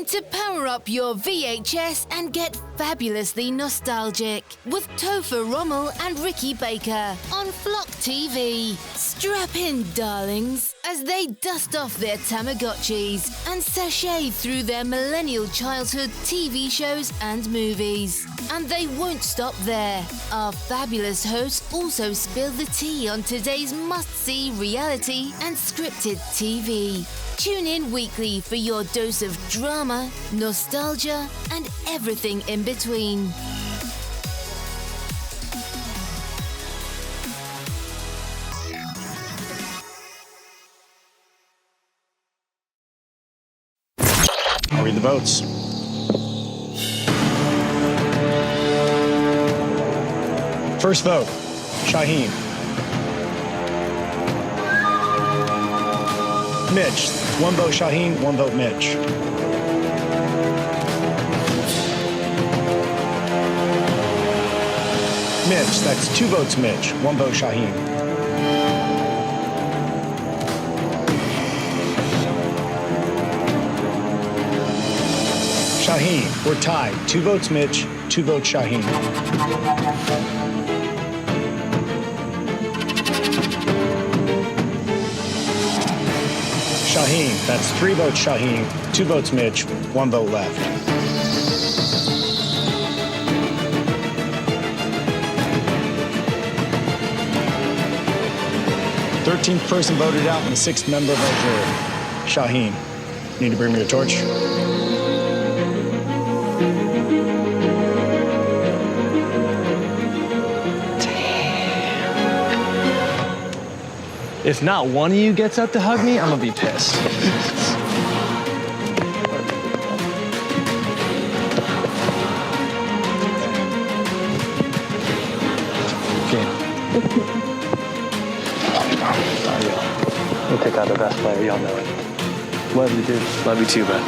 to power up your VHS and get fabulously nostalgic with Topher Rommel and Ricky Baker on Flock TV. Strap in, darlings, as they dust off their Tamagotchis and sashay through their millennial childhood TV shows and movies. And they won't stop there. Our fabulous hosts also spill the tea on today's must-see reality and scripted TV. Tune in weekly for your dose of drama, nostalgia, and everything in between. I'll read the votes. First vote, Shauhin. Mitch, 1 vote Shauhin, 1 vote Mitch. Mitch, that's 2 votes Mitch, 1 vote Shauhin. Shauhin, we're tied. 2 votes Mitch, 2 votes Shauhin. Shauhin, that's 3 votes Shauhin, 2 votes Mitch, 1 vote left. The 13th person voted out and the 6th member of our jury. Shauhin, need to bring me a torch? If not one of you gets up to hug me, I'm gonna be pissed. Okay. Sorry, y'all. We'll pick out the best player, y'all know it. Love you, dude. Love you too, bud.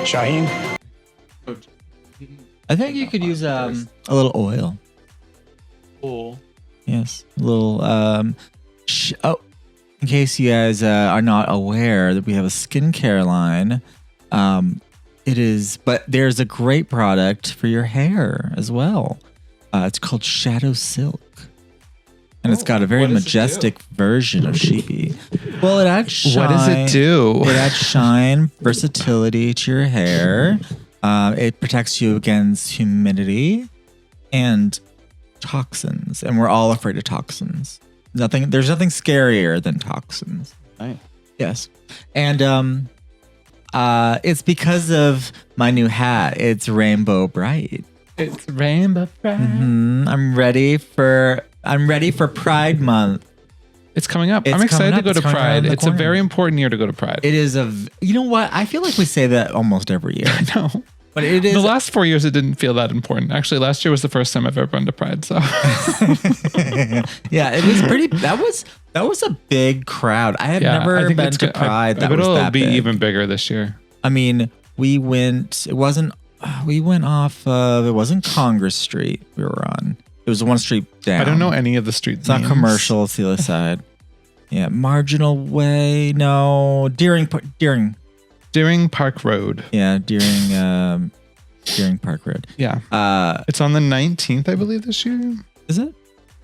Shauhin? I think you could use a little oil. Cool. Yes, a little. In case you guys are not aware that we have a skincare line, but there's a great product for your hair as well. It's called Shadow Silk. And it's got a very majestic version of sheepy. Well, it adds shine. What does it do? It adds shine, versatility to your hair. It protects you against humidity and toxins. And we're all afraid of toxins. There's nothing scarier than toxins. Right. Yes. And it's because of my new hat. It's Rainbow Bright. It's Rainbow Bright. Mm-hmm. I'm ready for Pride Month. It's coming up. It's I'm excited to go It's to Pride. It's a corner. very important year to go to Pride. It is you know what? I feel like we say that almost every year. I know. But it is. The last 4 years, it didn't feel that important. Actually, last year was the first time I've ever been to Pride. So yeah, it was pretty. That was a big crowd. I had never been to Pride. That was it'll that be big. even bigger this year. I mean, we went. It wasn't. We went off of. It wasn't Congress Street. We were on. It was one street down. I don't know any of the street It's not commercial. It's the other side. Yeah, Marginal Way. No, Deering Park Road. Yeah, Deering Park Road. Yeah. It's on the 19th, I believe, this year. Is it?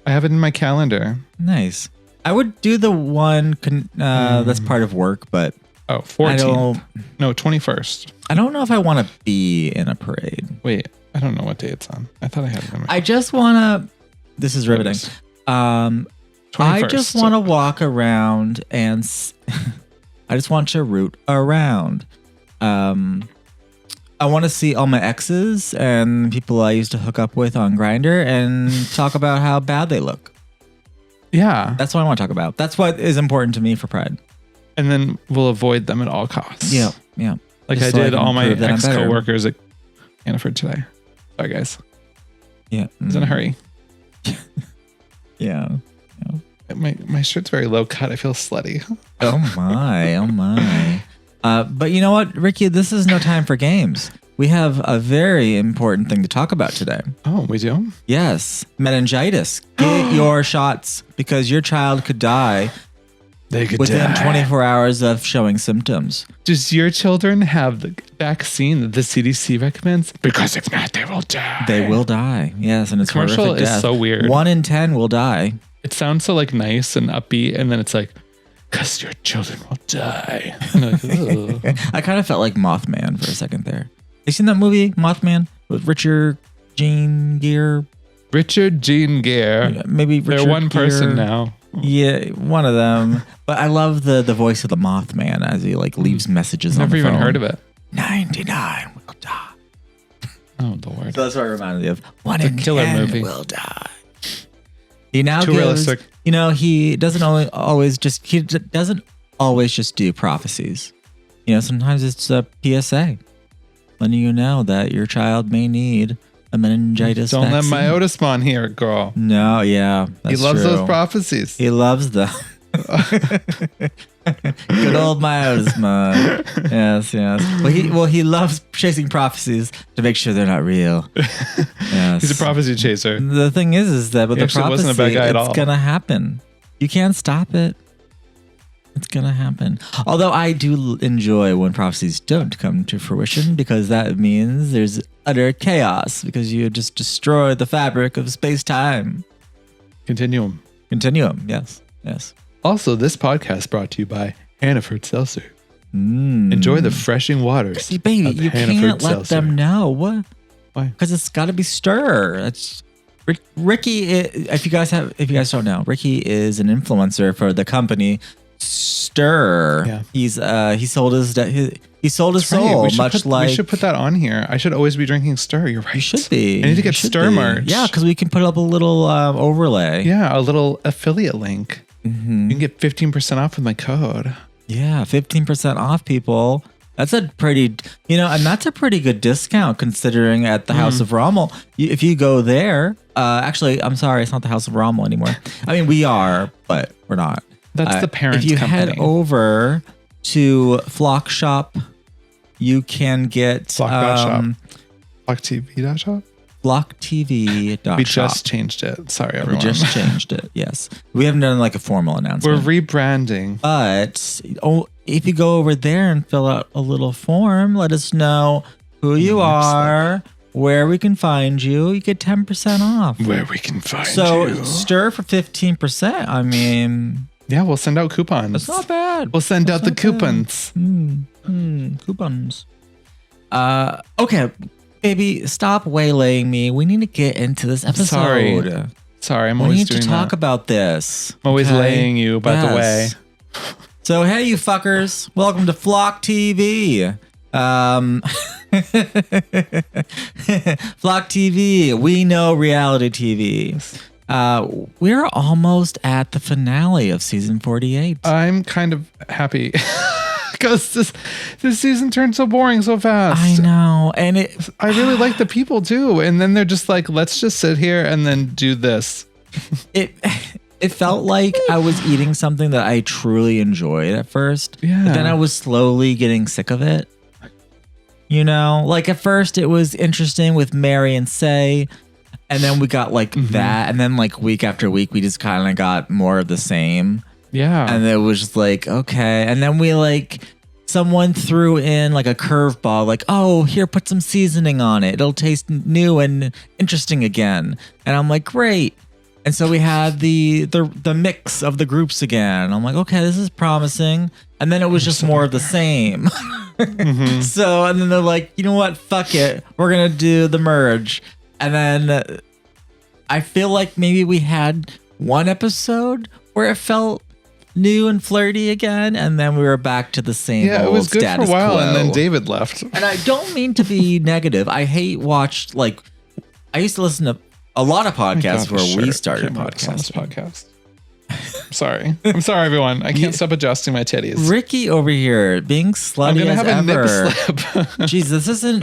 I have it in my calendar. Nice. I would do the one that's part of work, but 14th. No, 21st. I don't know if I want to be in a parade. Wait, I don't know what day it's on. I thought I had it in my I just want to. This is riveting. 21st. I just want to walk around and I just want to root around. I want to see all my exes and people I used to hook up with on Grindr and talk about how bad they look. Yeah. That's what I want to talk about. That's what is important to me for Pride. And then we'll avoid them at all costs. Yeah. Yeah. Like Just I so did can all my prove that I'm better. ex-coworkers at Hannaford today. Sorry, guys. Yeah. I was in a hurry. Yeah. My shirt's very low cut. I feel slutty. Oh my. But you know what, Ricky? This is no time for games. we have a very important thing to talk about today. Oh, we do? Yes, meningitis. Get your shots because your child could die within 24 hours of showing symptoms. Does your children have the vaccine that the CDC recommends? Because if not, they will die. They will die. Yes, and it's commercial horrific is death. so weird. 1 in 10 will die. It sounds so like nice and upbeat, and then it's like, because your children will die. And like, I kind of felt like Mothman for a second there. You seen that movie, Mothman, with Richard Gene Gere? Richard Gene Gere. Maybe Richard They're one person Gere. now. Yeah, one of them. But I love the voice of the Mothman as he like leaves messages on Never the phone. even heard of it. 99 will die. Oh, Lord. So that's what it reminded me of. 1 It's a in killer 10 movie. will die. He now Too gives, realistic. you know, he doesn't always just do prophecies. You know, sometimes it's a PSA, letting you know that your child may need a meningitis Don't vaccine. let my Otis spawn here, girl. No, yeah, that's He loves true. those prophecies. He loves them. Good old Myosma. Yes. Well, he loves chasing prophecies to make sure they're not real. Yes. He's a prophecy chaser. The thing is that with He the actually prophecy, wasn't a bad guy at all. it's gonna happen. You can't stop it. It's gonna happen. Although I do enjoy when prophecies don't come to fruition because that means there's utter chaos because you just destroy the fabric of space-time. Continuum. Continuum. Yes. Also, this podcast brought to you by Hannaford Seltzer. Enjoy the refreshing waters. See, baby, of you Hannaford can't let Seltzer. them know. What? Why? Because it's got to be stir. That's Ricky. If you guys don't know, Ricky is an influencer for the company Stir. Yeah. He sold his soul, We should put that on here. I should always be drinking Stir. You're right. You should be. I need to You get should Stir be. merch. Yeah, because we can put up a little overlay. Yeah, a little affiliate link. Mm-hmm. You can get 15% off with my code. Yeah, 15% off, people. That's a pretty, and that's a pretty good discount considering at the House of Rommel. If you go there, actually, I'm sorry, it's not the House of Rommel anymore. I mean, we are, but we're not. That's the parent If you company. head over to Flock Shop, you can get Flock.shop. FlockTV.shop? FlockTV.shop. We just changed it. Sorry, We everyone. just changed it. Yes, we haven't done like a formal We're announcement. rebranding. But if you go over there and fill out a little form, let us know who you are, where we can find you. You get 10% off. Where we can find So you. Stir for 15%. I mean, Yeah, we'll send out coupons. that's not bad. We'll send out the That's not bad. coupons. Coupons. Okay, baby, stop waylaying me. We need to get into this episode. Sorry, I'm We always need to doing talk that. about this. I'm always okay? laying you, by the way. Yes. So, hey, you fuckers. Welcome to Flock TV. Flock TV. We know reality TV. We're almost at the finale of season 48. I'm kind of happy because this season turned so boring so fast. I know. And I really like the people too. And then they're just like, let's just sit here and then do this. it felt like I was eating something that I truly enjoyed at first. Yeah. But then I was slowly getting sick of it. Like at first it was interesting with Mary and Say. And then we got like that. And then like week after week, we just kind of got more of the same. Yeah. And it was just like, okay. And then someone threw in like a curveball, like, oh, here, put some seasoning on it. It'll taste new and interesting again. And I'm like, great. And so we had the mix of the groups again. I'm like, okay, this is promising. And then it was just more of the same. So, and then they're like, you know what? Fuck it. We're going to do the merge. And then I feel like maybe we had one episode where it felt new and flirty again, and then we were back to the same yeah, it old was good for a status while, quo. and then David left. And I don't mean to be negative. I I used to listen to a lot of podcasts where we started podcasts. Podcast. Sorry. I'm sorry, everyone. I can't stop adjusting my titties. Ricky over here being I'm slutty gonna as have ever. a nip slip. Jeez, this isn't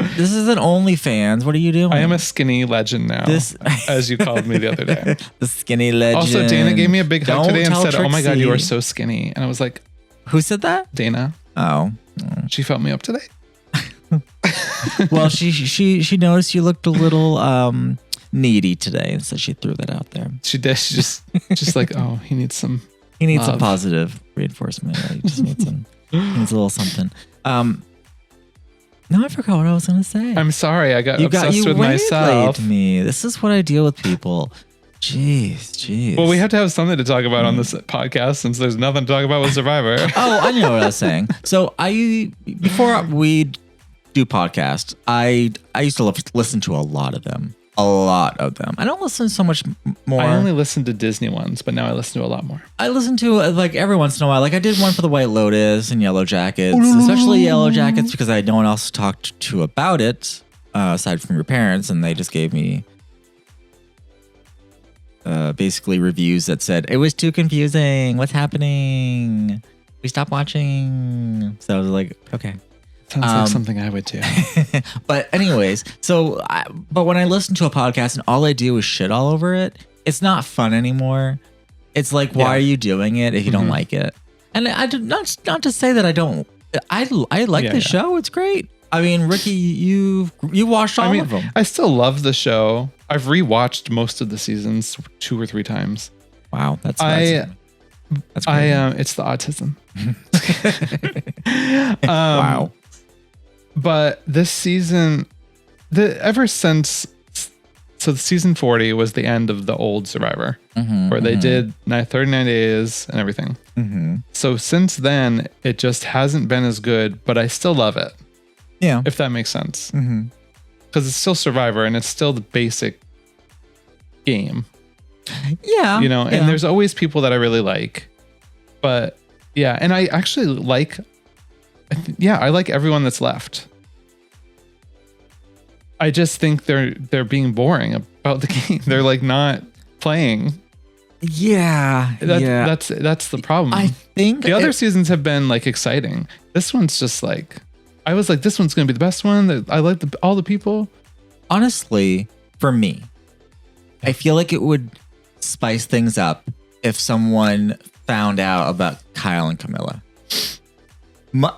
OnlyFans. What are you doing? I am a skinny legend now, as you called me the other day. The skinny legend. Also, Dana gave me a big hug Don't today and tell said, "Oh my God, you are Trixie. so skinny." And I was like, Who said that? Dana. Oh. She felt me up today. Well, she noticed you looked a little needy today, so she threw that out there. She did. She just like, oh, he needs some. He needs love. some positive reinforcement. Right? He just needs some. He needs a little something. Now I forgot what I was gonna say. I'm sorry. I got obsessed with myself. Me. This is what I deal with people. Jeez. Well, we have to have something to talk about on this podcast since there's nothing to talk about with Survivor. Oh, I know what I was saying. So before we do podcasts, I used to listen to a lot of them. I don't listen so much more. I only listen to Disney ones, but now I listen to a lot more. I listen to like every once in a while. Like I did one for the White Lotus and Yellow Jackets, especially Yellow Jackets because I had no one else to talk to about it aside from your parents, and they just gave me basically reviews that said it was too confusing. What's happening? We stopped watching. So I was like, okay. Sounds like something I would do. But anyways, but when I listen to a podcast and all I do is shit all over it, it's not fun anymore. It's like, why are you doing it if you don't like it? And not to say that I don't. I like the show. It's great. I mean, Ricky, you watched all of them. I still love the show. I've rewatched most of the seasons 2 or 3 times. Wow, that's crazy. It's the autism. Wow. But this season, ever since, so the season 40 was the end of the old Survivor, where they did 39 days and everything. So since then, it just hasn't been as good, but I still love it. Yeah. If that makes sense. Because it's still Survivor and it's still the basic game. Yeah. You know, and there's always people that I really like. But yeah, and I actually like, I like everyone that's left. I just think they're being boring about the game. They're like not playing. Yeah. That's the problem. I think the other seasons have been like exciting. This one's just like, I was like, this one's going to be the best one. I like all the people. Honestly, for me, I feel like it would spice things up if someone found out about Kyle and Kamilla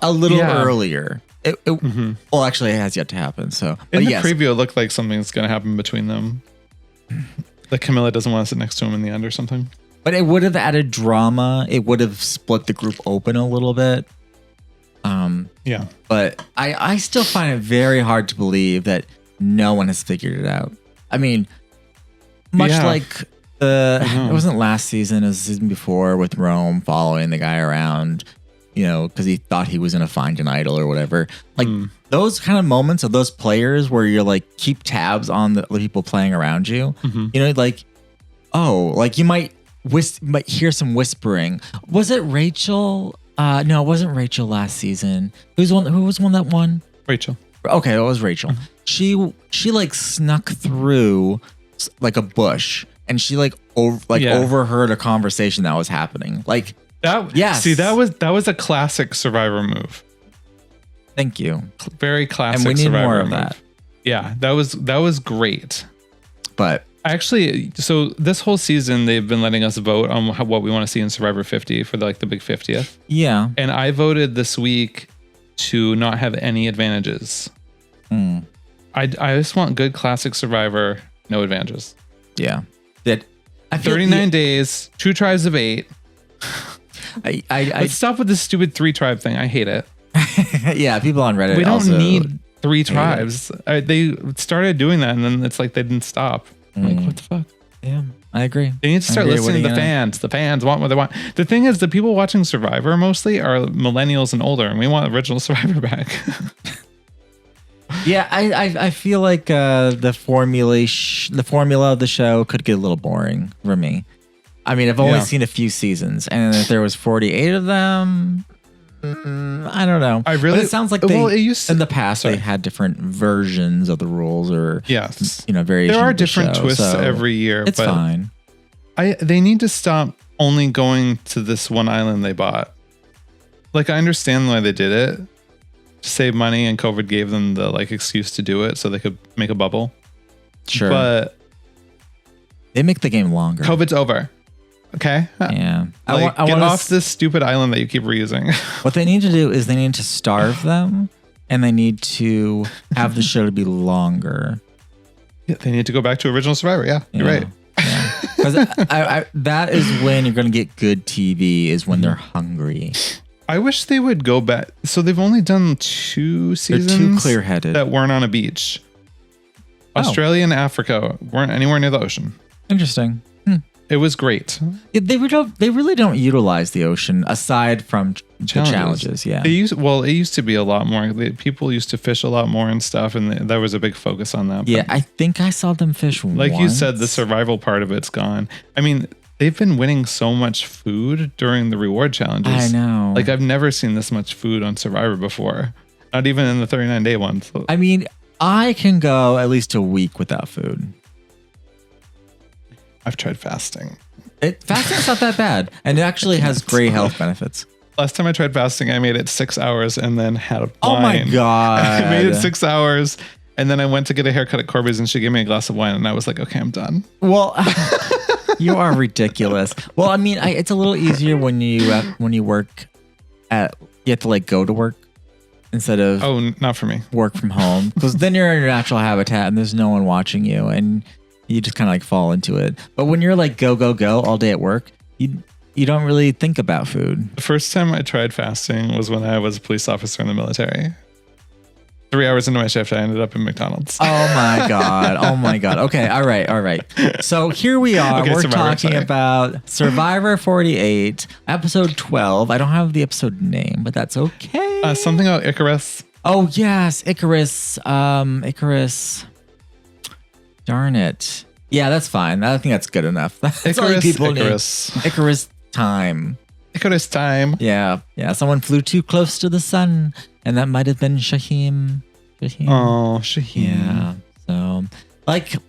a little earlier. Well, actually, it has yet to happen. So in the preview, it looked like something's going to happen between them. Like Kamilla doesn't want to sit next to him in the end or something. But it would have added drama. It would have split the group open a little bit. Yeah. But I still find it very hard to believe that no one has figured it out. I mean, much like it wasn't last season, it was the season before with Rome following the guy around, you know, because he thought he was going to find an idol or whatever. Like those kind of moments of those players where you're like, keep tabs on the people playing around you, you know, like, oh, like you might hear some whispering. Was it Rachel? No, it wasn't Rachel last season. Who was one that won? Rachel. Okay, it was Rachel. She like snuck through like a bush and she overheard a conversation that was happening. Like that. Yes. See, that was a classic Survivor move. Thank you. Very classic. And we need Survivor more of move. that. Yeah, that was great. But actually, so this whole season they've been letting us vote on what we want to see in Survivor 50 for the big 50th. Yeah. And I voted this week to not have any advantages. I just want good classic Survivor, no advantages. Yeah. That 39 days, 2 tribes of 8. Let's stop with this stupid 3 tribe thing. I hate it. Yeah, people on Reddit. We don't need 3 tribes. They started doing that, and then it's like they didn't stop. Like, what the fuck? Yeah, I agree. They need to start listening to the fans. The fans want what they want. The thing is, the people watching Survivor mostly are millennials and older, and we want original Survivor back. Yeah, I feel like the formula of the show could get a little boring for me. I mean, I've only seen a few seasons, and if there was 48 of them, I don't know. But it sounds like in the past they had different versions of the rules, or variations. There are different twists every year. It's fine. They need to stop only going to this one island they bought. Like, I understand why they did it. To save money, and COVID gave them the excuse to do it so they could make a bubble. Sure. But they make the game longer. COVID's over. Okay. Yeah. Get off this stupid island that you keep reusing. What they need to do is they need to starve them and they need to have the show to be longer. Yeah, they need to go back to original Survivor. Yeah, you're right. Because that is when you're going to get good TV, is when they're hungry. I wish they would go back. So they've only done 2 seasons. They're too clear-headed. That weren't on a beach. Australia and Africa weren't anywhere near the ocean. Interesting. It was great. Yeah, they really don't utilize the ocean aside from the challenges. Yeah. It used to be a lot more. People used to fish a lot more and stuff, and there was a big focus on that. Yeah, I think I saw them fish like once. you said, the survival part of it's gone. I mean, they've been winning so much food during the reward challenges. I know. Like, I've never seen this much food on Survivor before. Not even in the 39-day one. So. I mean, I can go at least a week without food. I've tried fasting. Fasting's not that bad, and it actually has great health benefits. Last time I tried fasting, I made it 6 hours and then had wine. Oh my God. I made it 6 hours, and then I went to get a haircut at Corby's, and she gave me a glass of wine, and I was like, okay, I'm done. Well, you are ridiculous. Well, I mean, it's a little easier when you work you have to like go to work instead of not for me. Work from home, because then you're in your natural habitat and there's no one watching you, and you just kind of like fall into it. But when you're like go all day at work, you don't really think about food. The first time I tried fasting was when I was a police officer in the military. 3 hours into my shift, I ended up in McDonald's. Oh my God. Oh my God. Okay. All right. So here we are. Okay, we're Survivor, talking about Survivor 48, episode 12. I don't have the episode name, but that's okay. Something about Icarus. Oh yes. Icarus. Darn it. Yeah, that's fine. I think that's good enough. That's all people need. Icarus Time. Icarus Time. Yeah. Someone flew too close to the sun, and that might have been Shauhin. Oh, Shauhin. Yeah. So,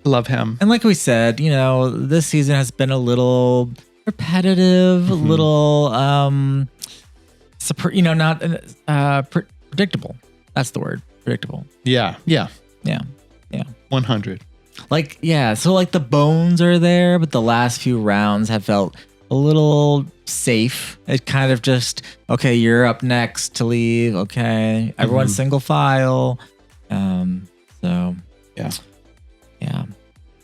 love him. And like we said, this season has been a little repetitive, a little, not predictable. That's the word. Predictable. Yeah. 100. So the bones are there, but the last few rounds have felt a little safe. It kind of just, okay, you're up next to leave. Okay. Everyone's single file. Yeah.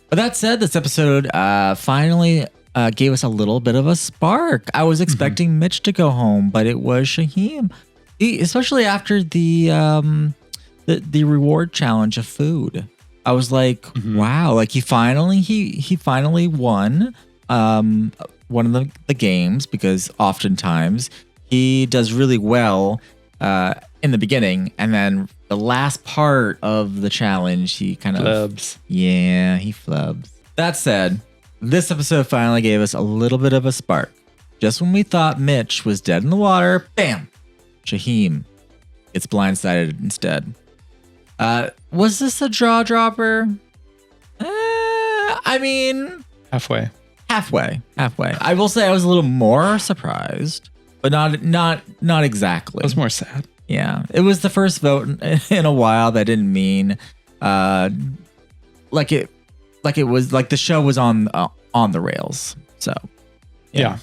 But that said, this episode finally gave us a little bit of a spark. I was expecting Mitch to go home, but it was Shauhin. Especially after the reward challenge of food. I was like, wow, he finally won one of the games, because oftentimes he does really well in the beginning, and then the last part of the challenge he kind of flubs. Yeah, he flubs. That said, this episode finally gave us a little bit of a spark. Just when we thought Mitch was dead in the water, bam, Shauhin gets blindsided instead. Was this a jaw dropper? I mean, halfway. I will say I was a little more surprised, but not exactly. I was more sad. Yeah, it was the first vote in a while that didn't mean like it was like the show was on the rails. So yeah.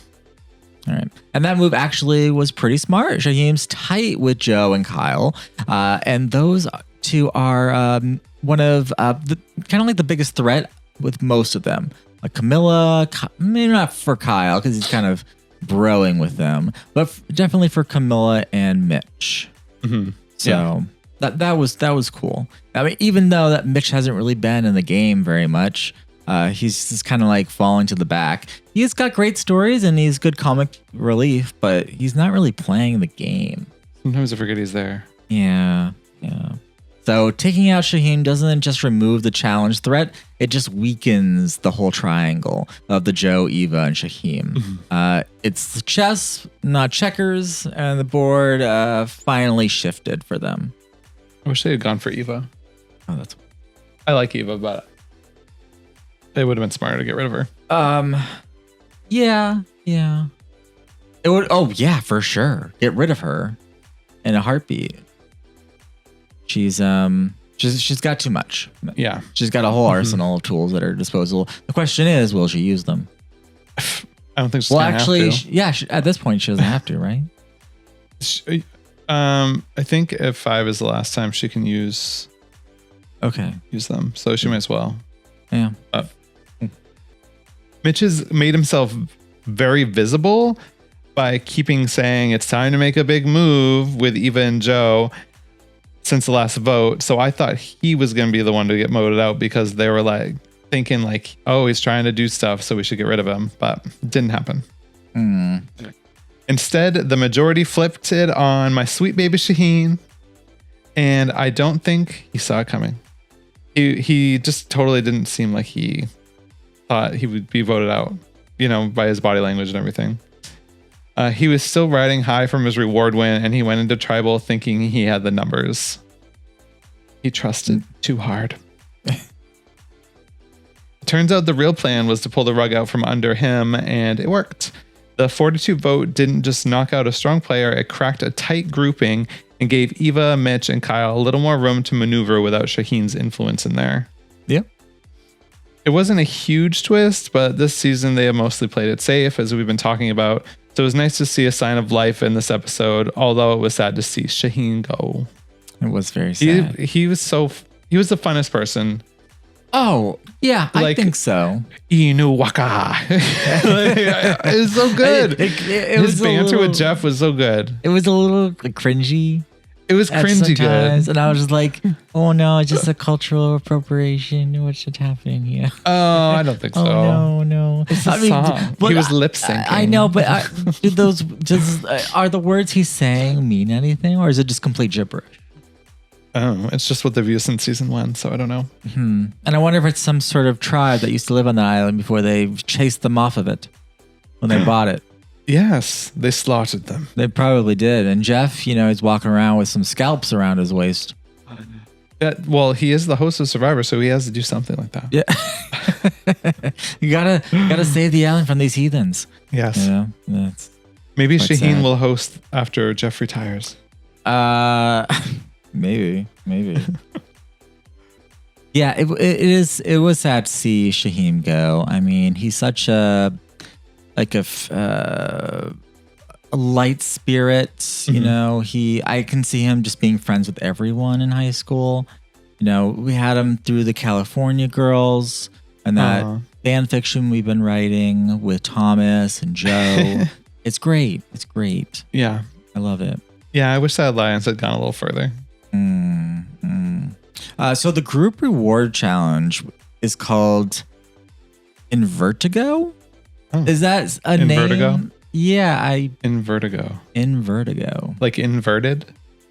All right. And that move actually was pretty smart. Shauhin's tight with Joe and Kyle, and those two are one of the kind of like the biggest threat with most of them. Like Kamilla, maybe not for Kyle because he's kind of broing with them, but definitely for Kamilla and Mitch. So that was cool. I mean, even though that Mitch hasn't really been in the game very much, he's just kind of like falling to the back. He's got great stories and he's good comic relief, but he's not really playing the game. Sometimes I forget he's there. Yeah. So taking out Shauhin doesn't just remove the challenge threat, it just weakens the whole triangle of the Joe, Eva, and Shauhin. It's chess, not checkers, and the board finally shifted for them. I wish they had gone for Eva. Oh, that's... I like Eva, but it would have been smarter to get rid of her. Yeah. It would. Oh, yeah, for sure. Get rid of her in a heartbeat. She's got too much. Yeah. She's got a whole arsenal of tools at her disposal. The question is, will she use them? I don't think she's gonna have to. At this point, she doesn't have to, right? I think if 5 is the last time she can use them, so she might as well. Yeah. Mitch has made himself very visible by keeping saying it's time to make a big move with Eva and Joe since the last vote. So I thought he was going to be the one to get voted out because they were like thinking like, oh, he's trying to do stuff, so we should get rid of him. But it didn't happen. Instead, the majority flipped it on my sweet baby Shauhin, and I don't think he saw it coming. He just totally didn't seem like he thought he would be voted out, by his body language and everything. He was still riding high from his reward win, and he went into tribal thinking he had the numbers. He trusted too hard. Turns out the real plan was to pull the rug out from under him, and it worked. The 42 vote didn't just knock out a strong player, it cracked a tight grouping and gave Eva, Mitch, and Kyle a little more room to maneuver without Shauhin's influence in there. Yep. It wasn't a huge twist, but this season they have mostly played it safe, as we've been talking about. So it was nice to see a sign of life in this episode, although it was sad to see Shauhin go. It was very sad. He was the funnest person. Oh, yeah, I think so. Inu Waka. It was so good. His banter with Jeff was so good. It was a little cringy. It was cringy good. And I was just like, oh no, it's just a cultural appropriation. What's just happening here? Oh, I don't think so. Oh, no. It's a song. He was lip syncing. I know, but are the words he's saying mean anything, or is it just complete gibberish? Oh, it's just what they've used since season 1, so I don't know. And I wonder if it's some sort of tribe that used to live on the island before they chased them off of it when they bought it. Yes, they slaughtered them. They probably did. And Jeff, he's walking around with some scalps around his waist. Well, he is the host of Survivor, so he has to do something like that. Yeah. You gotta save the island from these heathens. Yes. Maybe Shauhin will host after Jeff retires. Maybe. Yeah, it was sad to see Shauhin go. I mean, he's such a light spirit, I can see him just being friends with everyone in high school. We had him through the California Girls and that fan fiction we've been writing with Thomas and Joe. It's great. Yeah. I love it. Yeah, I wish that Alliance had gone a little further. So the group reward challenge is called Invertigo. Oh. Is that a name? Invertigo? Yeah, Invertigo. Like inverted?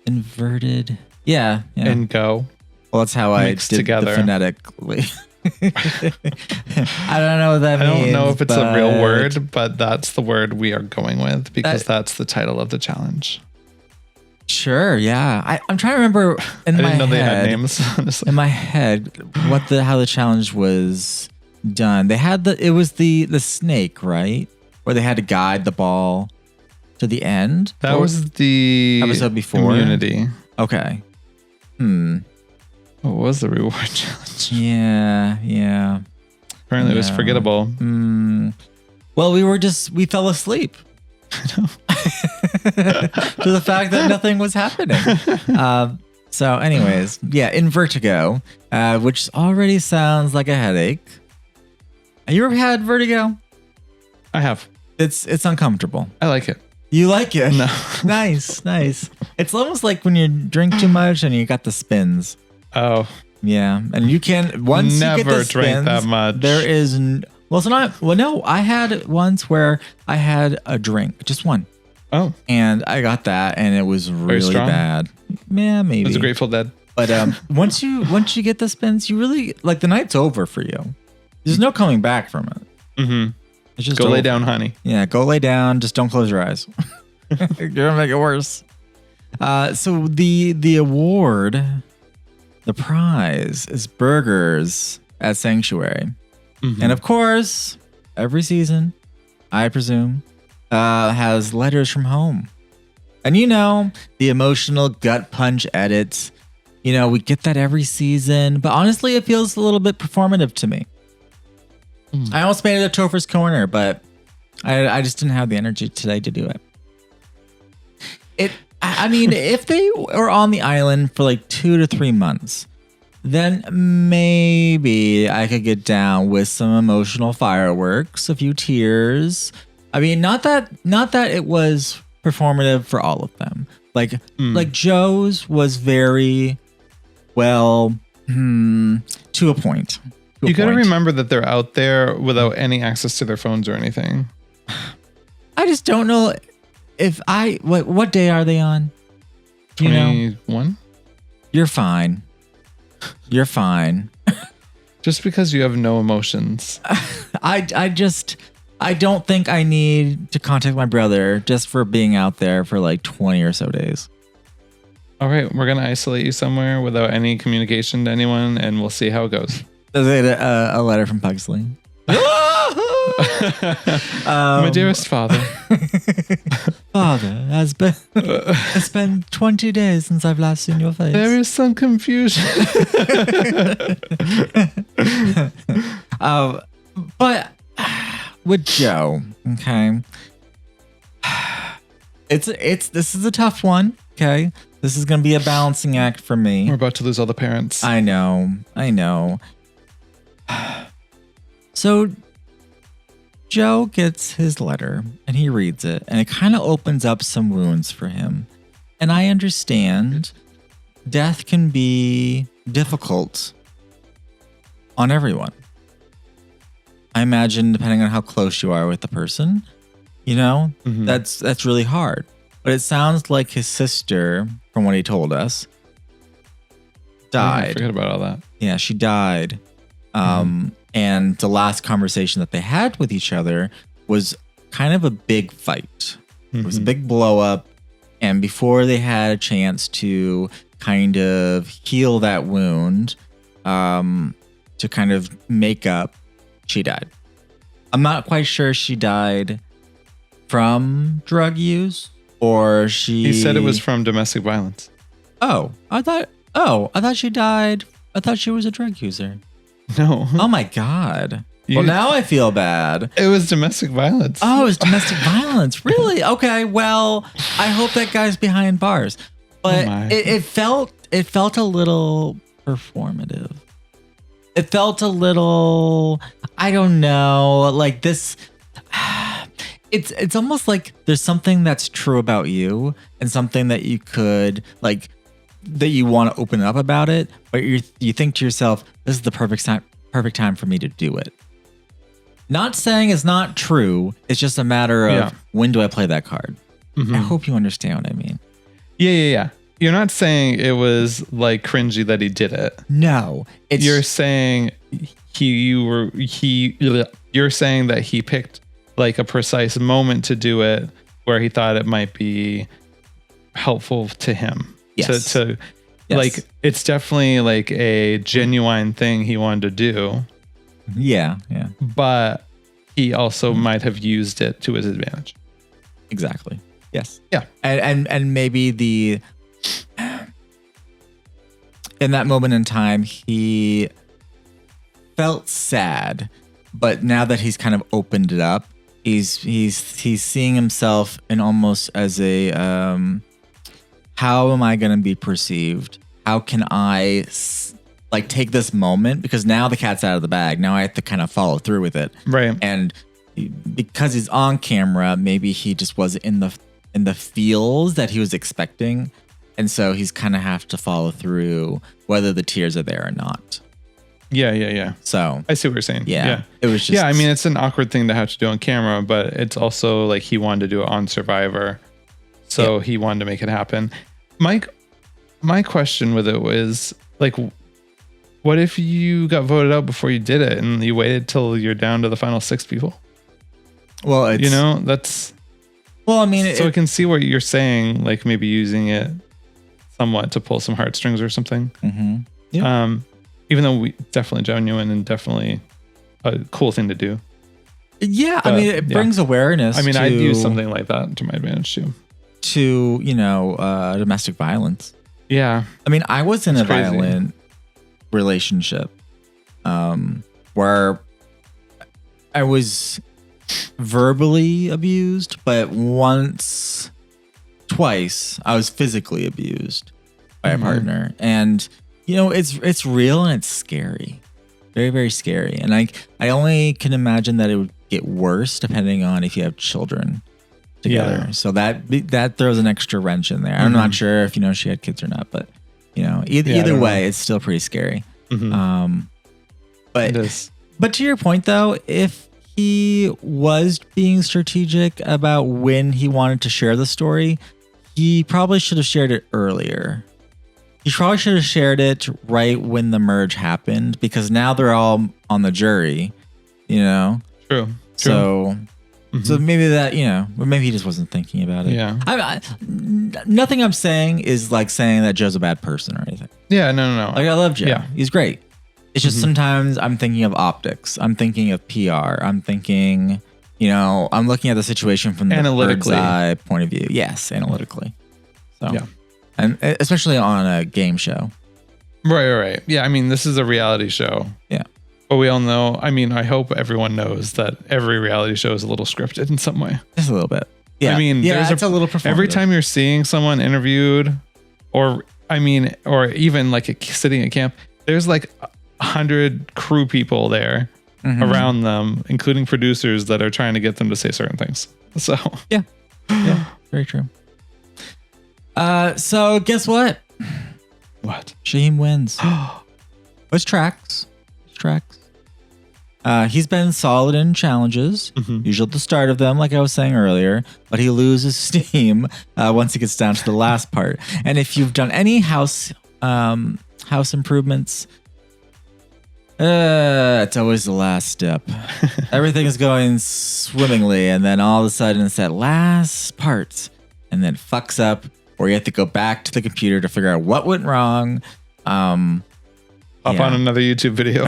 Inverted. Yeah. And go. Well, that's how I did together. The phonetically. I don't know what that means. I don't know if it's a real word, but that's the word we are going with because that's the title of the challenge. Sure, yeah. I'm trying to remember I didn't know they had names, honestly. In my head, how the challenge was done. They had it was the snake, right? Where they had to guide the ball to the end. That was the episode before. Immunity. Okay. What was the reward challenge? Yeah. Apparently it was forgettable. Well, we fell asleep. I know. To the fact that nothing was happening. So anyways, yeah, in vertigo, which already sounds like a headache. Have you ever had vertigo? I have. It's uncomfortable. I like it. You like it? No. Nice. It's almost like when you drink too much and you got the spins. Oh. Yeah. And you can't, once you get the spins, drank that much. There is, well, it's not, well, no, I had it once where I had a drink, just one. Oh. And I got that and it was really bad. Yeah, maybe. It was a Grateful Dead. But once you get the spins, you really, like the night's over for you. There's no coming back from it. Mm-hmm. It's just go lay down, honey. Yeah, go lay down. Just don't close your eyes. You're gonna make it worse. So the award, the prize is burgers at Sanctuary. Mm-hmm. And of course, every season, I presume, has letters from home. And the emotional gut punch edits, we get that every season. But honestly, it feels a little bit performative to me. I almost made it a Topher's Corner, but I just didn't have the energy today to do it. I mean, if they were on the island for like 2 to 3 months, then maybe I could get down with some emotional fireworks, a few tears. I mean, not that it was performative for all of them. Like Joe's was very well to a point. You got to remember that they're out there without any access to their phones or anything. I just don't know if what day are they on? 21? You're fine. You're fine. Just because you have no emotions. I don't think I need to contact my brother just for being out there for like 20 or so days. All right, we're going to isolate you somewhere without any communication to anyone, and we'll see how it goes. Is it a letter from Pugsley? My dearest father. Father, it's been 20 days since I've last seen your face. There is some confusion. But with Joe, okay, this is a tough one. Okay, this is gonna be a balancing act for me. We're about to lose all the parents. I know. So Joe gets his letter and he reads it, and it kind of opens up some wounds for him. And I understand death can be difficult on everyone. I imagine, depending on how close you are with the person, that's really hard. But it sounds like his sister, from what he told us, died. I forget about all that. Yeah, she died. And the last conversation that they had with each other was kind of a big fight. It was a big blow up. And before they had a chance to kind of heal that wound, to kind of make up, she died. I'm not quite sure she died from drug use or she... He said it was from domestic violence. I thought she died. I thought she was a drug user. No. Oh my God. Well, now I feel bad. It was domestic violence. Oh, it was domestic violence. Really? Okay. Well, I hope that guy's behind bars. But it felt a little performative. It felt a little, I don't know, like this. It's almost like there's something that's true about you and something that you could like, that you want to open up about it, but you think to yourself, this is the perfect time for me to do it. Not saying it's not true. It's just a matter of when do I play that card? I hope you understand what I mean. Yeah. You're not saying it was like cringy that he did it. No, you're saying you're saying that he picked like a precise moment to do it where he thought it might be helpful to him. Yes. Yes. Like it's definitely like a genuine thing he wanted to do. Yeah. But he also might have used it to his advantage. Exactly. Yes. Yeah. And maybe in that moment in time, he felt sad, but now that he's kind of opened it up, he's seeing himself in almost as a how am I going to be perceived? How can I like take this moment? Because now the cat's out of the bag. Now I have to kind of follow through with it. Right. And because he's on camera, maybe he just wasn't in the feels that he was expecting. And so he's kind of have to follow through whether the tears are there or not. Yeah. So I see what you're saying. Yeah. It was just... Yeah, I mean, it's an awkward thing to have to do on camera, but it's also like he wanted to do it on Survivor. So he wanted to make it happen. My question with it was like, what if you got voted out before you did it and you waited till you're down to the final 6 people? Well, it's... that's... Well, I mean... So I can see what you're saying, like maybe using it somewhat to pull some heartstrings or something. Mm-hmm. Yeah. Even though we definitely genuine and definitely a cool thing to do. Yeah, but, I mean, it brings awareness. I mean, I'd use something like that to my advantage too. To, domestic violence. Yeah. I mean, I was in a violent relationship where I was verbally abused, but once twice I was physically abused by a partner, and it's real and it's scary, very, very scary. And I only can imagine that it would get worse depending on if you have children together. Yeah. So that throws an extra wrench in there. I'm not sure if she had kids or not, but either way, it's still pretty scary. But It is. But to your point though, if he was being strategic about when he wanted to share the story, he probably should have shared it earlier. He probably should have shared it right when the merge happened, because now they're all on the jury, True. So maybe that, maybe he just wasn't thinking about it. Yeah. Nothing I'm saying is like saying that Joe's a bad person or anything. Yeah, no. Like, I love Joe. Yeah. He's great. It's just sometimes I'm thinking of optics. I'm thinking of PR. I'm thinking, I'm looking at the situation from the bird's eye point of view. Yes, analytically. So, yeah. And especially on a game show. Right. Yeah, I mean, this is a reality show. Yeah. But we all know, I hope everyone knows that every reality show is a little scripted in some way. Just a little bit. Yeah. I mean, it's a little performative. Every time you're seeing someone interviewed or even like sitting at camp, there's like 100 crew people there around them, including producers that are trying to get them to say certain things. So yeah, very true. So guess what? What? Shauhin wins. It's tracks. He's been solid in challenges, usually at the start of them, like I was saying earlier, but he loses steam once he gets down to the last part. And if you've done any house improvements, it's always the last step. Everything is going swimmingly, and then all of a sudden it's that last part, and then fucks up, or you have to go back to the computer to figure out what went wrong. Hop on another YouTube video.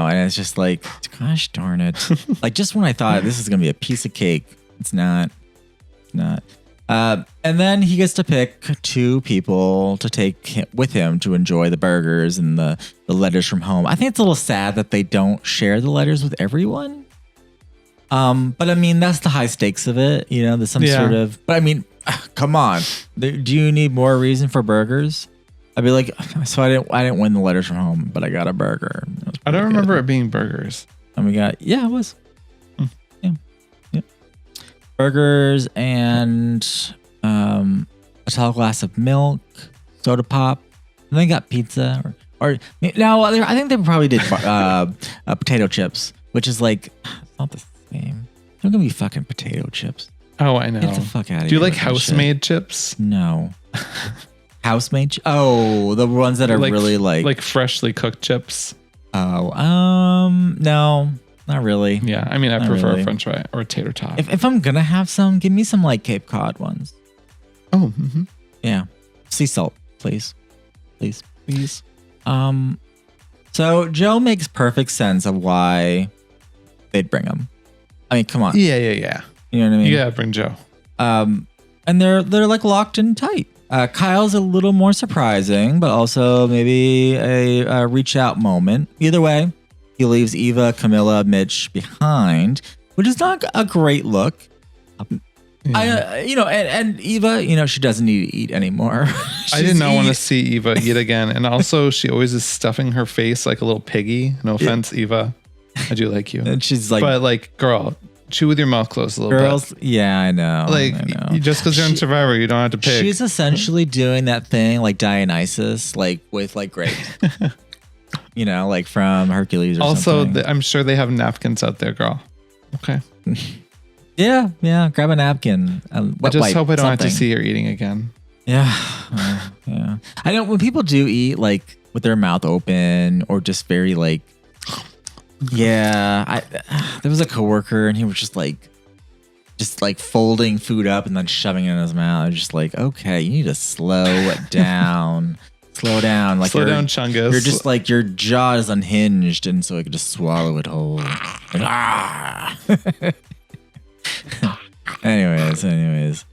And it's just like, gosh darn it. Like, just when I thought this is going to be a piece of cake, it's not. And then he gets to pick 2 people to take with him to enjoy the burgers and the letters from home. I think it's a little sad that they don't share the letters with everyone. But I mean, that's the high stakes of it. There's some sort of, but I mean, come on. Do you need more reason for burgers? I'd be like, so I didn't win the letters from home, but I got a burger. I don't remember it being burgers. And we got, it was. Yeah. Burgers and a tall glass of milk, soda pop, and then got pizza. Or no, I think they probably did potato chips, which is like, it's not the same. They're gonna be fucking potato chips. Oh, I know. Get the fuck out of here. Do you like house-made chips? No. House-made? Oh, the ones that are really like freshly cooked chips. Oh, no, not really. Yeah, I mean, I prefer French fry or tater tot. If I'm gonna have some, give me some like Cape Cod ones. Oh, yeah, sea salt, please. So Joe makes perfect sense of why they'd bring him. I mean, come on. Yeah. You know what I mean? You gotta bring Joe. And they're like locked in tight. Kyle's a little more surprising, but also maybe a reach out moment. Either way, he leaves Eva, Kamilla, Mitch behind, which is not a great look. And Eva, she doesn't need to eat anymore. I did not want to see Eva eat again. And also, she always is stuffing her face like a little piggy. No offense, Eva. I do like you. And she's like, but like, girl, chew with your mouth closed a little bit. Yeah, I know. Like, I know. Just because you're in Survivor, you don't have to pick. She's essentially doing that thing like Dionysus, like with like grapes. Like from Hercules or something. Also, I'm sure they have napkins out there, girl. Okay. Yeah. Grab a napkin. I just hope I don't have to see her eating again. Yeah. Yeah. I know when people do eat like with their mouth open or just very like, yeah, there was a coworker and he was just like folding food up and then shoving it in his mouth. I was just like, okay, you need to slow it down. Slow down. Like slow down, Chungus. You're just like, your jaw is unhinged and so I could just swallow it whole. Like, Anyways.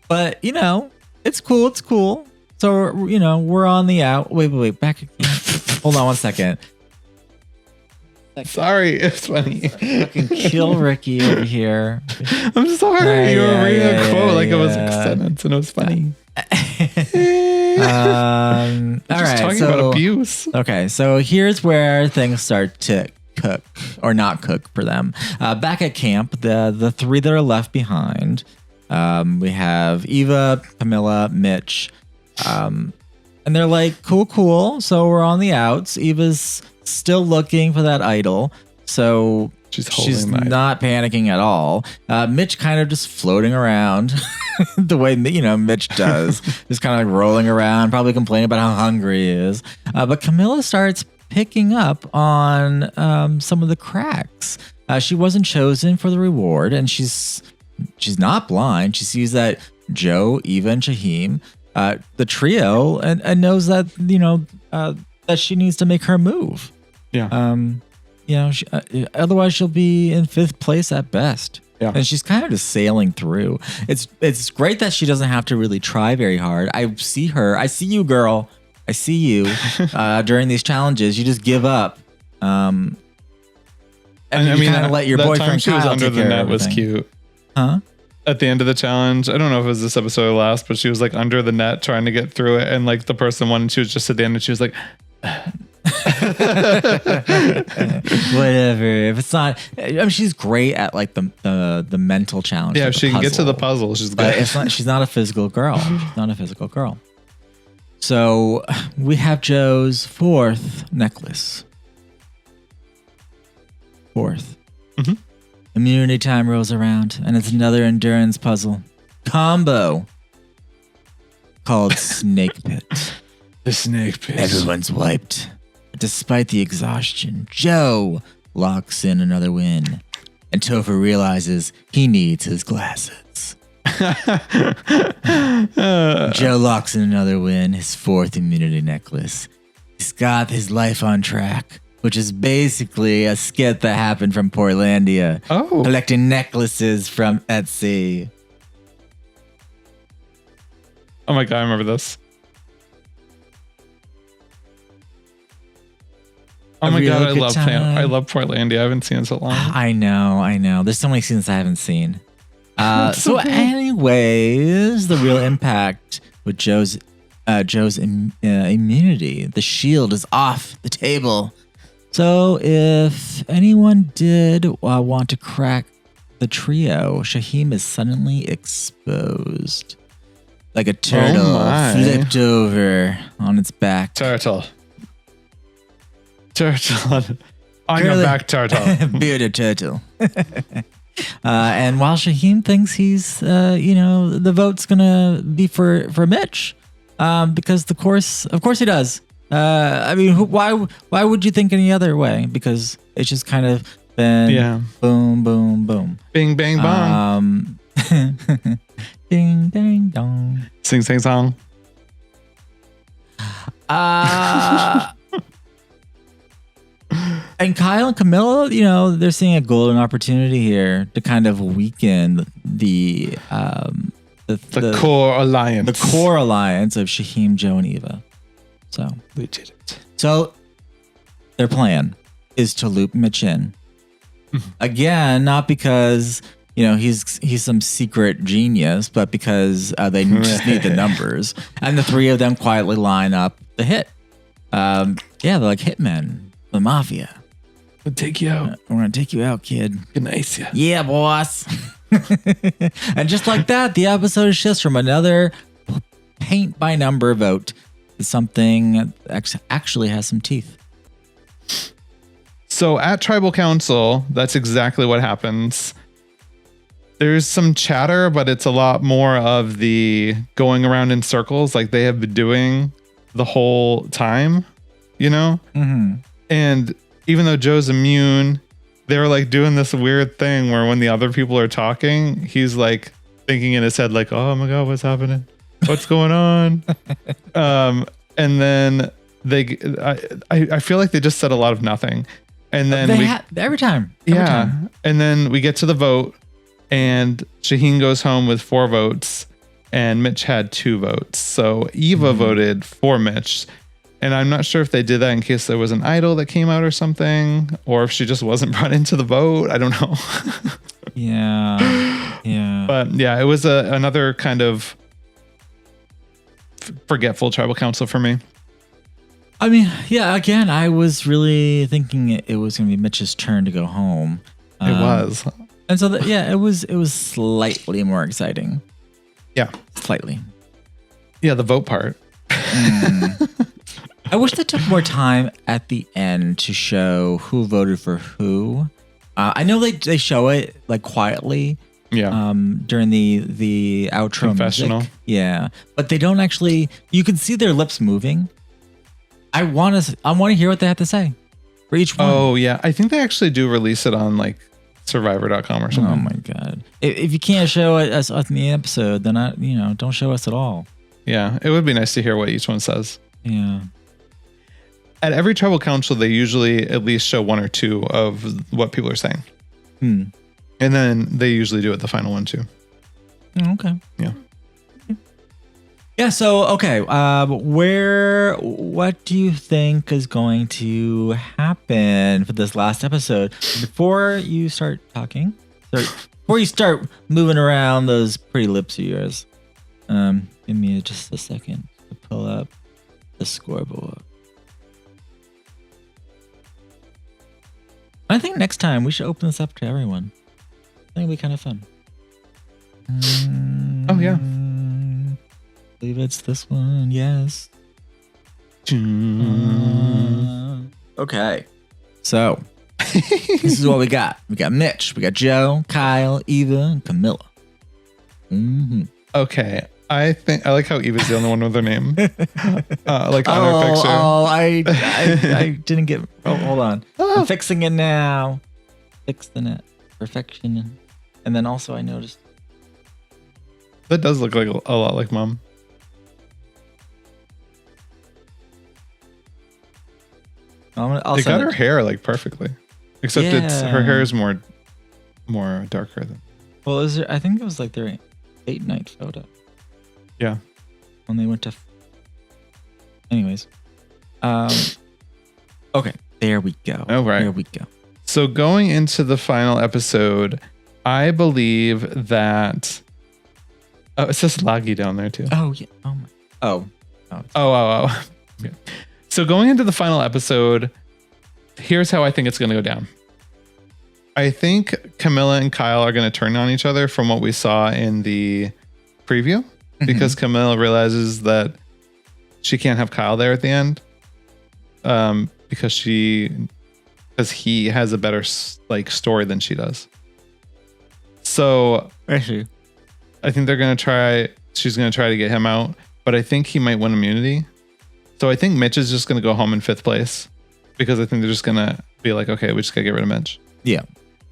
But it's cool. So, we're on the out. Wait, back. Hold on one second. Sorry, it's funny. Fucking kill Ricky over here. I'm sorry. You were reading a quote like it was a yeah. sentence, and it was funny. All right. Talking about abuse. Okay, so here's where things start to cook or not cook for them. Back at camp, the three that are left behind, we have Eva, Kamilla, Mitch, and they're like, cool. So we're on the outs. Eva's still looking for that idol, so she's not panicking at all. Mitch kind of just floating around the way Mitch does, just kind of like rolling around, probably complaining about how hungry he is. But Kamilla starts picking up on some of the cracks. She wasn't chosen for the reward, and she's not blind. She sees that Joe, Eva, and Shauhin, the trio, and knows that that she needs to make her move. Yeah. Otherwise she'll be in 5th place at best. Yeah. And she's kind of just sailing through. It's great that she doesn't have to really try very hard. I see you, girl. I see you during these challenges. You just give up. And you kind of let your boyfriend time she was Kyle under take the care net of was everything. cute. Huh? At the end of the challenge, I don't know if it was this episode or last, but she was like under the net trying to get through it, and like the person won, and she was just at the end, and she was like, whatever. If it's not, she's great at like the mental challenge. yeah, like if the she can get to the puzzle. puzzle, she's But good. it's not. She's not a physical girl. She's not a physical girl. So we have Joe's 4th necklace. 4th. Mm-hmm. Immunity time rolls around, and it's another endurance puzzle combo called Snake Pit. The snake pit. Everyone's wiped. Despite the exhaustion, Joe locks in another win, and Topher realizes he needs his glasses. Joe locks in another win, his 4th immunity necklace. He's got his life on track, which is basically a skit that happened from Portlandia. Oh. Collecting necklaces from Etsy. Oh my god, I remember this. Oh my god, I love Portlandia. I haven't seen it so long. I know. There's so many scenes I haven't seen. So anyways, the real impact with Joe's immunity, the shield is off the table. So if anyone did want to crack the trio, Shauhin is suddenly exposed. Like a turtle flipped over on its back. Turtle on your back, turtle. Bearded turtle. And while Shauhin thinks he's, the vote's gonna be for Mitch, because of course he does. Why would you think any other way? Because it's just kind of been boom, boom, boom, bing, bang, bong, ding, dang, dong, sing, sing, song. And Kyle and Kamilla, they're seeing a golden opportunity here to kind of weaken the core alliance. The core alliance of Shauhin, Joe, and Eva. So we did it. So their plan is to loop Mitch in. Again, not because he's some secret genius, but because they just need the numbers. And the three of them quietly line up the hit. They're like hitmen. The mafia. We'll take you out. We're gonna take you out, kid. Good night, yeah. Yeah, boss. And just like that, the episode shifts from another paint by number vote to something that actually has some teeth. So at Tribal Council, that's exactly what happens. There's some chatter, but it's a lot more of the going around in circles like they have been doing the whole time, Mm-hmm. And even though Joe's immune, they're like doing this weird thing where when the other people are talking, he's like thinking in his head, like, oh my God, what's happening? What's going on? And then I feel like they just said a lot of nothing. And then every time. And then we get to the vote and Shauhin goes home with 4 votes and Mitch had 2 votes. So Eva voted for Mitch. And I'm not sure if they did that in case there was an idol that came out or something, or if she just wasn't brought into the vote. I don't know. Yeah. But yeah, it was another kind of forgetful tribal council for me. I mean, yeah, again, I was really thinking it was going to be Mitch's turn to go home. It was. And so, it was slightly more exciting. Yeah. Slightly. Yeah, the vote part. I wish they took more time at the end to show who voted for who. I know they show it like quietly. Yeah. During the outro confessional. music. Yeah, but they don't actually. You can see their lips moving. I want to hear what they have to say for each one. Oh yeah, I think they actually do release it on like Survivor.com or something. Oh my god! If you can't show us in the episode, then don't show us at all. Yeah, it would be nice to hear what each one says. Yeah. At every tribal council, they usually at least show one or two of what people are saying. And then they usually do it the final one too. Okay. Yeah. Yeah. So, okay. What do you think is going to happen for this last episode? Before you start talking, before you start moving around those pretty lips of yours, give me just a second to pull up the scoreboard. I think next time we should open this up to everyone. I think it'd be kind of fun. Oh yeah. I believe it's this one. Yes. Okay. So this is what we got. We got Mitch. We got Joe, Kyle, Eva, and Kamilla. Okay. I like how Eva's the only one with her name. Like on her picture. Oh, I didn't get. Oh, hold on. I'm fixing it now. Fixing it. Perfection. And then also I noticed. That does look like a lot like Mom. They got her hair like perfectly, except her hair is more darker than. Well, I think it was like their date night photo. Yeah. When they went to. Anyways. Okay. There we go. Oh, right. There we go. So going into the final episode, I believe that. Oh, it says Laggy down there too. Oh yeah. Oh my. Oh. Okay. So going into the final episode, here's how I think it's going to go down. I think Kamilla and Kyle are going to turn on each other from what we saw in the preview, because Kamilla realizes that she can't have Kyle there at the end, because he has a better story than she does. So Actually. I think she's going to try to get him out, but I think he might win immunity. So I think Mitch is just going to go home in 5th place, because I think they're just going to be like, okay, we just got to get rid of Mitch. Yeah.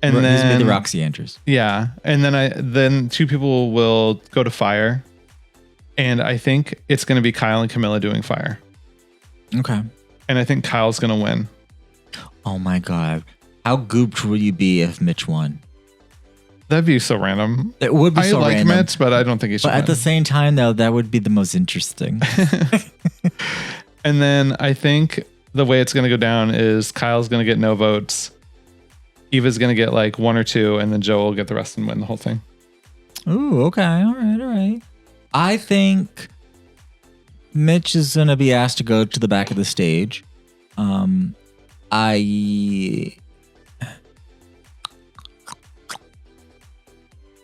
And He's gonna then be the Roxy Andrews. Yeah. And then 2 people will go to fire. And I think it's going to be Kyle and Kamilla doing fire. Okay. And I think Kyle's going to win. Oh my god. How gooped would you be if Mitch won? That'd be so random. It would be so random. I like Mitch, but I don't think he should But at the same time, though, that would be the most interesting. And then I think the way it's going to go down is Kyle's going to get no votes. Eva's going to get like 1 or 2, and then Joe will get the rest and win the whole thing. Ooh, okay. All right. I think Mitch is going to be asked to go to the back of the stage.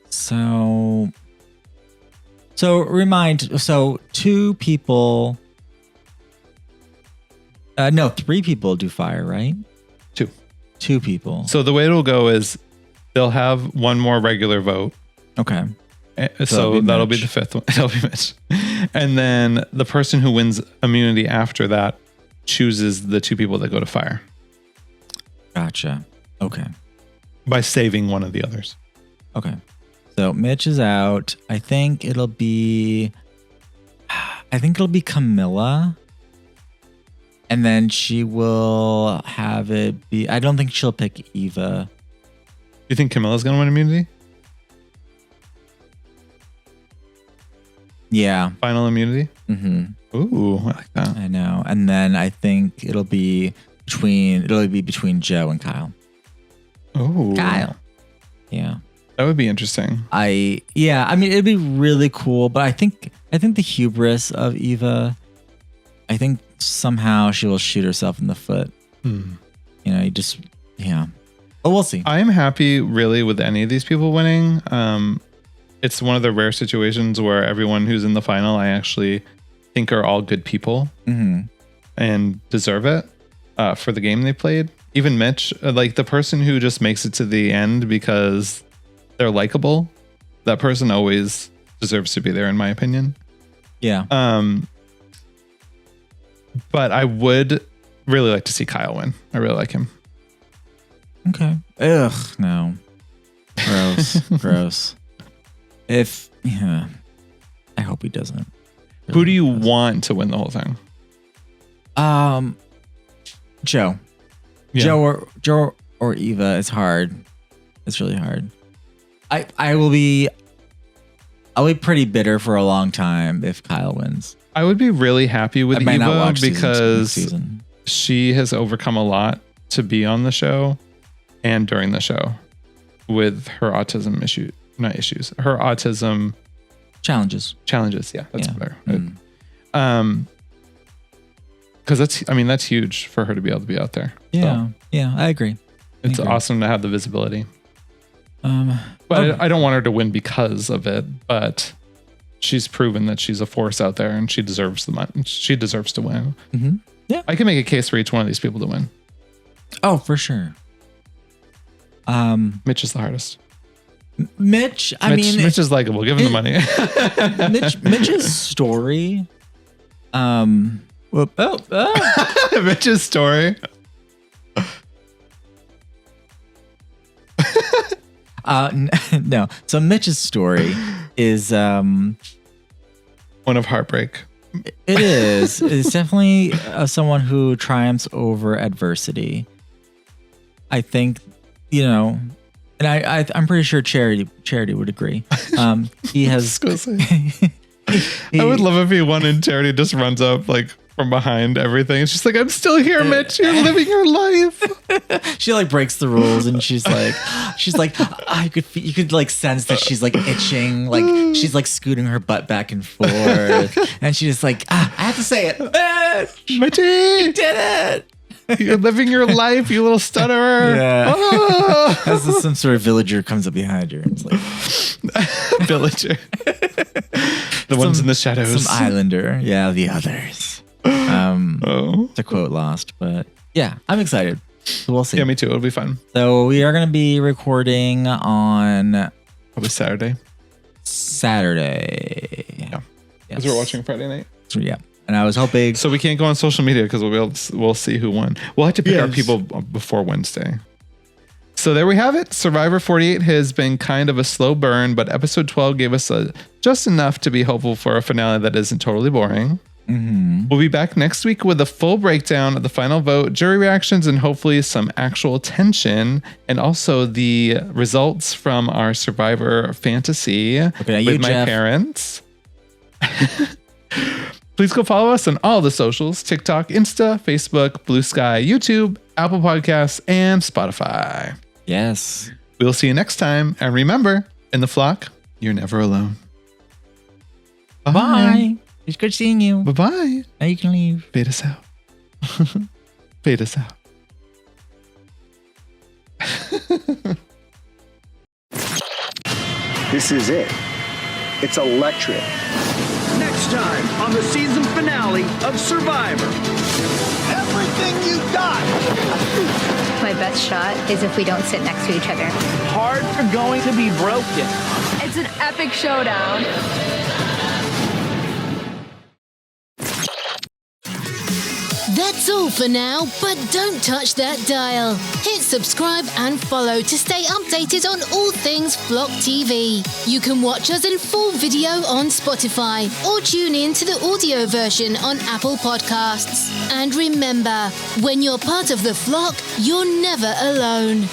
So 2 people. No, 3 people do fire, right? 2. 2 people. So the way it'll go is they'll have 1 more regular vote. Okay. So that'll be the 5th one. That'll be Mitch. And then the person who wins immunity after that chooses the 2 people that go to fire. Gotcha. Okay. By saving one of the others. Okay. So Mitch is out. I think it'll be Kamilla. And then she will have it be. I don't think she'll pick Eva. You think Camilla's going to win immunity? Yeah. Final immunity? Mm-hmm. Ooh, I like that. I know. And then I think it'll be between Joe and Kyle. Oh. Kyle. Yeah. That would be interesting. I mean, it'd be really cool, but I think the hubris of Eva, I think somehow she will shoot herself in the foot. You know, but we'll see. I am happy really with any of these people winning. It's one of the rare situations where everyone who's in the final, I actually think are all good people and deserve it for the game they played. Even Mitch, like the person who just makes it to the end because they're likable, that person always deserves to be there, in my opinion. Yeah. But I would really like to see Kyle win. I really like him. Okay. Ugh, no. Gross. Gross. I hope he doesn't. Who do you want to win the whole thing? Joe. Yeah. Joe or Eva. It's hard. It's really hard. I'll be pretty bitter for a long time if Kyle wins. I would be really happy with Eva because season. She has overcome a lot to be on the show and during the show with her autism her autism challenges. Yeah, that's better. Because that's huge for her to be able to be out there. Yeah, so yeah, I agree. It's awesome to have the visibility. But I don't want her to win because of it. But she's proven that she's a force out there, and she deserves she deserves to win. Mm-hmm. Yeah, I can make a case for each one of these people to win. Oh, for sure. Mitch is the hardest. Mitch is likable. Give him the money. Mitch's story. Mitch's story. No. So Mitch's story is one of heartbreak. It is. It's definitely someone who triumphs over adversity. I think, and I'm pretty sure Charity would agree. He has. I would love if he won and Charity just runs up like from behind everything. She's like, "I'm still here, Mitch. You're living your life." She like breaks the rules and she's like, you could like sense that she's like itching, like she's like scooting her butt back and forth, and she's just like, I have to say it, Mitch, you did it. You're living your life, you little stutterer. Yeah. Oh. As some sort of villager comes up behind her and it's like villager. The ones in the shadows. Some islander. Yeah, the others. To quote Lost, but yeah, I'm excited. So we'll see. Yeah, me too. It'll be fun. So we are going to be recording on probably Saturday. Yeah. Because we're watching Friday night. So, yeah. And I was hoping. So we can't go on social media because we'll see who won. We'll have to pick our people before Wednesday. So there we have it. Survivor 48 has been kind of a slow burn, but episode 12 gave us just enough to be hopeful for a finale that isn't totally boring. Mm-hmm. We'll be back next week with a full breakdown of the final vote, jury reactions, and hopefully some actual tension, and also the results from our Survivor fantasy with my parents. Please go follow us on all the socials: TikTok, Insta, Facebook, Blue Sky, YouTube, Apple Podcasts, and Spotify. Yes. We'll see you next time. And remember, in the flock, you're never alone. Bye. Bye. It's good seeing you. Bye-bye. Now you can leave. Fade us out. Fade us out. This is it. It's electric. Next time on the season finale of Survivor. Everything you got. My best shot is if we don't sit next to each other. Hearts are going to be broken. It's an epic showdown. That's all for now, but don't touch that dial. Hit subscribe and follow to stay updated on all things Flock TV. You can watch us in full video on Spotify or tune in to the audio version on Apple Podcasts. And remember, when you're part of the flock, you're never alone.